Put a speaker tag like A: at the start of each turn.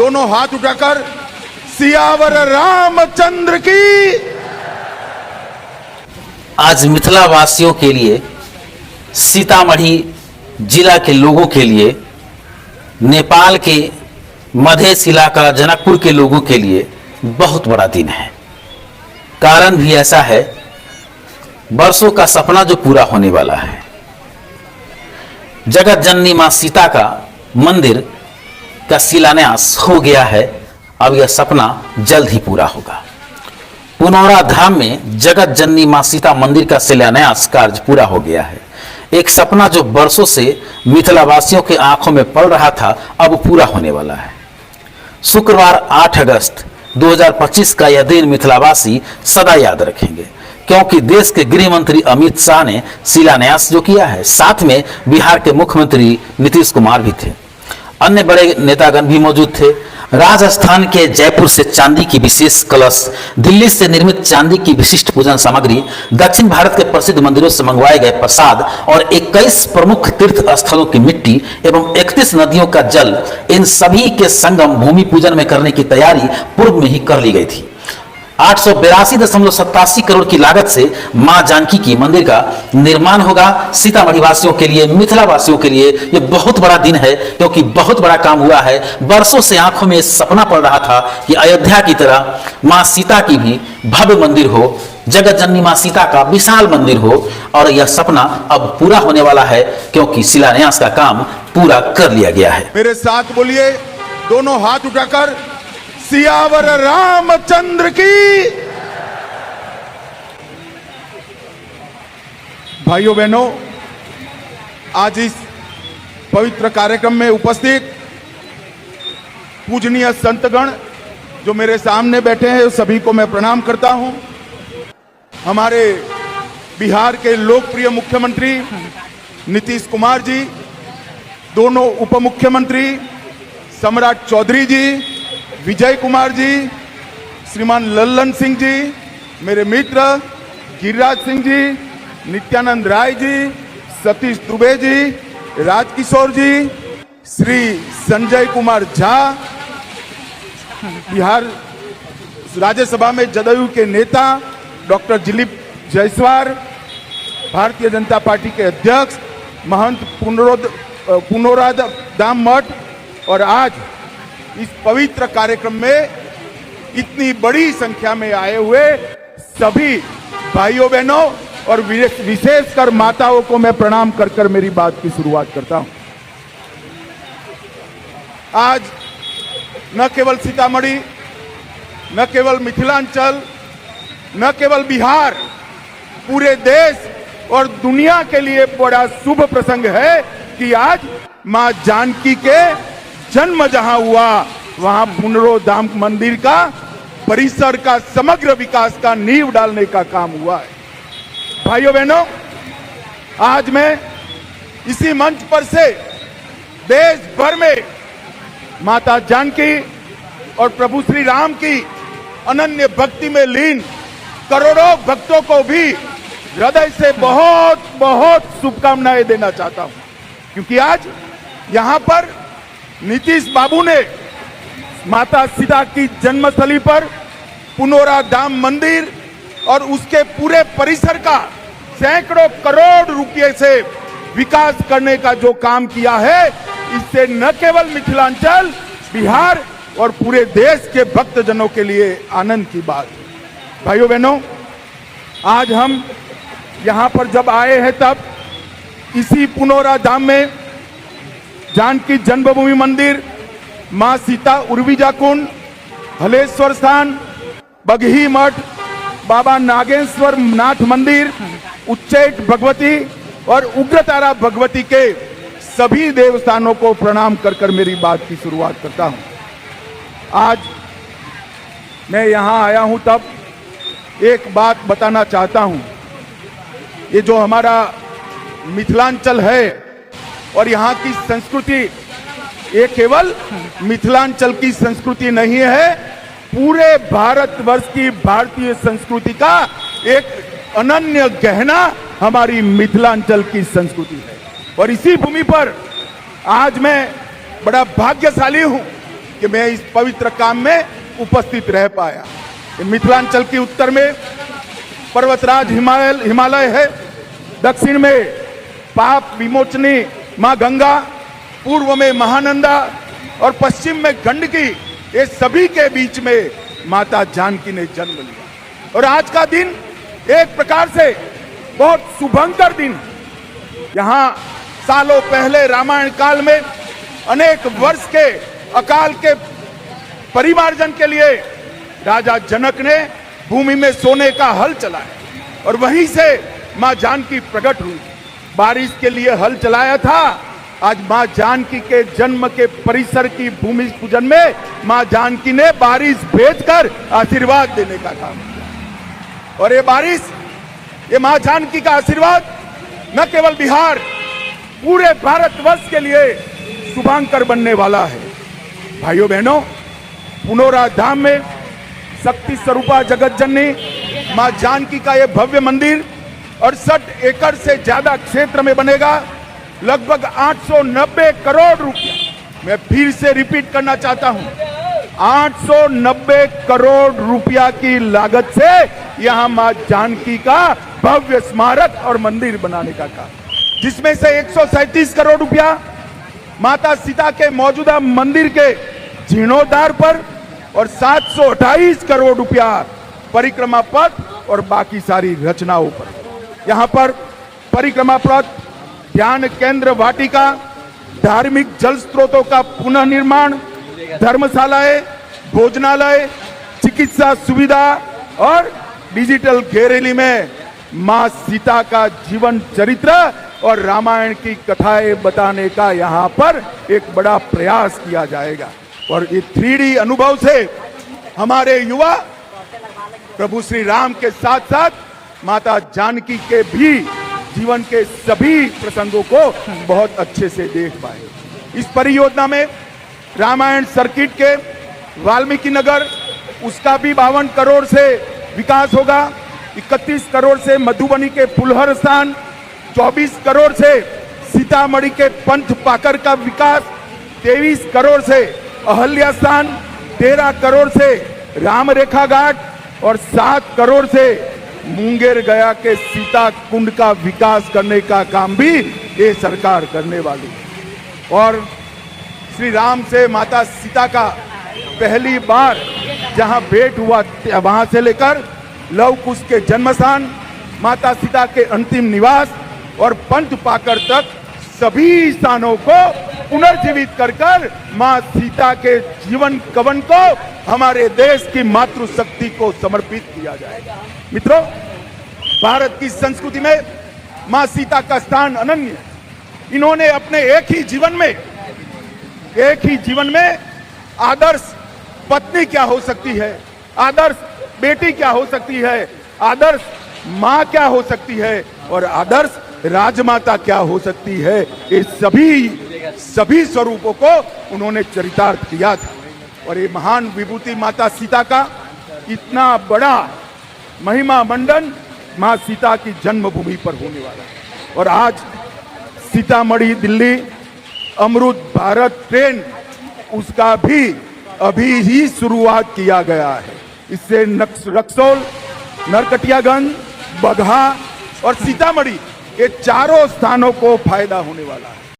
A: दोनों हाथ उठाकर सियावर रामचंद्र की।
B: आज मिथिला वासियों के लिए, सीतामढ़ी जिला के लोगों के लिए, नेपाल के मधेश इलाका जनकपुर के लोगों के लिए बहुत बड़ा दिन है। कारण भी ऐसा है, वर्षों का सपना जो पूरा होने वाला है। जगत जननी मां सीता का मंदिर का शिलान्यास हो गया है। अब यह सपना जल्द ही पूरा होगा। पुनौरा धाम में जगत जननी मां सीता मंदिर का शिलान्यास कार्य पूरा हो गया है। एक सपना जो वर्षों से मिथिला वासियों के आंखों में पड़ रहा था, अब पूरा होने वाला है। शुक्रवार 8 अगस्त 2025 का यह दिन मिथिलावासी सदा याद रखेंगे, क्योंकि देश के गृह मंत्री अमित शाह ने शिलान्यास जो किया है, साथ में बिहार के मुख्यमंत्री नीतीश कुमार भी थे। अन्य बड़े नेतागण भी मौजूद थे। राजस्थान के जयपुर से चांदी की विशेष कलश, दिल्ली से निर्मित चांदी की विशिष्ट पूजन सामग्री, दक्षिण भारत के प्रसिद्ध मंदिरों से मंगवाए गए प्रसाद और 21 प्रमुख तीर्थ स्थलों की मिट्टी एवं 31 नदियों का जल, इन सभी के संगम भूमि पूजन में करने की तैयारी पूर्व में ही कर ली गई थी। 882.87 करोड़ की लागत से मां जानकी की मंदिर का निर्माण होगा। सीतामढ़ी वासियों के लिए, मिथिला वासियों के लिए यह बहुत बड़ा दिन है, क्योंकि बहुत बड़ा काम हुआ है। वर्षों से आंखों में सपना पड़ रहा था कि अयोध्या की तरह मां सीता की भी भव्य मंदिर हो, जगत जननी मां सीता का विशाल मंदिर हो, और यह सपना अब पूरा होने वाला है, क्योंकि शिलान्यास का काम पूरा कर लिया गया है।
A: मेरे साथ बोलिए, दोनों हाथ उठाकर सियावर रामचंद्र की। भाइयों बहनों, आज इस पवित्र कार्यक्रम में उपस्थित पूजनीय संतगण जो मेरे सामने बैठे हैं, सभी को मैं प्रणाम करता हूं। हमारे बिहार के लोकप्रिय मुख्यमंत्री नीतीश कुमार जी, दोनों उप मुख्यमंत्री सम्राट चौधरी जी, विजय कुमार जी, श्रीमान लल्लन सिंह जी, मेरे मित्र गिरिराज सिंह जी, नित्यानंद राय जी, सतीश दुबे जी, राजकिशोर जी, श्री संजय कुमार झा, बिहार राज्यसभा में जदयू के नेता डॉक्टर दिलीप जायसवाल, भारतीय जनता पार्टी के अध्यक्ष महंत पुनौरा धाम मठ, और आज इस पवित्र कार्यक्रम में इतनी बड़ी संख्या में आए हुए सभी भाइयों बहनों और विशेषकर माताओं को मैं प्रणाम कर कर मेरी बात की शुरुआत करता हूं। आज न केवल सीतामढ़ी, न केवल मिथिलांचल, न केवल बिहार, पूरे देश और दुनिया के लिए बड़ा शुभ प्रसंग है कि आज मां जानकी के जन्म जहां हुआ, वहां पुनौरा धाम मंदिर का परिसर का समग्र विकास का नींव डालने का काम हुआ है। भाइयों बहनों, आज मैं इसी मंच पर से देश भर में माता जानकी और प्रभु श्री राम की अनन्य भक्ति में लीन करोड़ों भक्तों को भी हृदय से बहुत बहुत शुभकामनाएं देना चाहता हूं, क्योंकि आज यहां पर नीतीश बाबू ने माता सीता की जन्मस्थली पर पुनौरा धाम मंदिर और उसके पूरे परिसर का सैकड़ों करोड़ रुपए से विकास करने का जो काम किया है, इससे न केवल मिथिलांचल, बिहार और पूरे देश के भक्तजनों के लिए आनंद की बात है। भाइयों बहनों, आज हम यहां पर जब आए हैं, तब इसी पुनौरा धाम में जानकी जन्मभूमि मंदिर, मां सीता उर्विजा कुंड, हलेश्वर स्थान, बगही मठ, बाबा नागेश्वर नाथ मंदिर, उच्चैठ भगवती और उग्रतारा भगवती के सभी देवस्थानों को प्रणाम कर कर मेरी बात की शुरुआत करता हूं। आज मैं यहां आया हूं तब एक बात बताना चाहता हूं। ये जो हमारा मिथिलांचल है और यहाँ की संस्कृति, ये केवल मिथिलांचल की संस्कृति नहीं है, पूरे भारतवर्ष की भारतीय संस्कृति का एक अनन्य गहना हमारी मिथिलांचल की संस्कृति है। और इसी भूमि पर आज मैं बड़ा भाग्यशाली हूं कि मैं इस पवित्र काम में उपस्थित रह पाया। मिथिलांचल की उत्तर में पर्वतराज हिमालय है, दक्षिण में पाप विमोचनी मां गंगा, पूर्व में महानंदा और पश्चिम में गंडकी। ये सभी के बीच में माता जानकी ने जन्म लिया। और आज का दिन एक प्रकार से बहुत शुभंकर दिन। यहां सालों पहले रामायण काल में अनेक वर्ष के अकाल के परिमार्जन के लिए राजा जनक ने भूमि में सोने का हल चलाया और वहीं से मां जानकी प्रकट हुई। बारिश के लिए हल चलाया था, आज मां जानकी के जन्म के परिसर की भूमि पूजन में मां जानकी ने बारिश भेजकर आशीर्वाद देने का काम किया। और ये बारिश, ये मां जानकी का आशीर्वाद न केवल बिहार, पूरे भारतवर्ष के लिए शुभांकर बनने वाला है। भाइयों बहनों, पुनौरा धाम में शक्ति स्वरूपा जगत जननी मां जानकी का यह भव्य मंदिर 68 एकड़ से ज्यादा क्षेत्र में बनेगा। लगभग 890 करोड़ रुपया, मैं फिर से रिपीट करना चाहता हूं, 890 करोड़ रुपया की लागत से यहां मां जानकी का भव्य स्मारक और मंदिर बनाने का काम, जिसमें से 137 करोड़ रुपया माता सीता के मौजूदा मंदिर के जीर्णोद्धार पर और 728 करोड़ रुपया परिक्रमा पथ और बाकी सारी रचनाओं पर। यहां पर परिक्रमा पथ, ध्यान केंद्र वाटिका, धार्मिक जल स्रोतों का पुनः निर्माण, धर्मशालाएं, भोजनालय, चिकित्सा सुविधा और डिजिटल गैलरी में मां सीता का जीवन चरित्र और रामायण की कथाएं बताने का यहां पर एक बड़ा प्रयास किया जाएगा। और ये 3D अनुभव से हमारे युवा प्रभु श्री राम के साथ साथ माता जानकी के भी जीवन के सभी प्रसंगों को बहुत अच्छे से देख पाए। इस परियोजना में रामायण सर्किट के वाल्मीकि नगर, उसका भी 52 करोड़ से विकास होगा। 31 करोड़ से मधुबनी के फुलहर स्थान, 24 करोड़ से सीतामढ़ी के पंथ पाकर का विकास, 23 करोड़ से अहल्या स्थान, 13 करोड़ से राम रेखा घाट और 7 करोड़ से मुंगेर गया के सीता कुंड का विकास करने का काम भी ये सरकार करने वाली है। और श्री राम से माता सीता का पहली बार जहां भेंट हुआ, वहां से लेकर लव कुश के जन्म स्थान, माता सीता के अंतिम निवास और पंथ पाकर तक सभी स्थानों को पुनर्जीवित कर मां सीता के जीवन कवन को हमारे देश की मातृशक्ति को समर्पित किया जाएगा। मित्रों, भारत की संस्कृति में मां सीता का स्थान अनन्य है। इन्होंने अपने एक ही जीवन में आदर्श पत्नी क्या हो सकती है, आदर्श बेटी क्या हो सकती है, आदर्श मां क्या हो सकती है और आदर्श राजमाता क्या हो सकती है, ये सभी स्वरूपों को उन्होंने चरितार्थ किया था। और ये महान विभूति माता सीता का इतना बड़ा महिमा मंडन मां सीता की जन्मभूमि पर होने वाला है। और आज सीतामढ़ी दिल्ली अमृत भारत ट्रेन, उसका भी अभी ही शुरुआत किया गया है। इससे रक्सौल, नरकटियागंज, बगहा और सीतामढ़ी, ये चारों स्थानों को फायदा होने वाला है।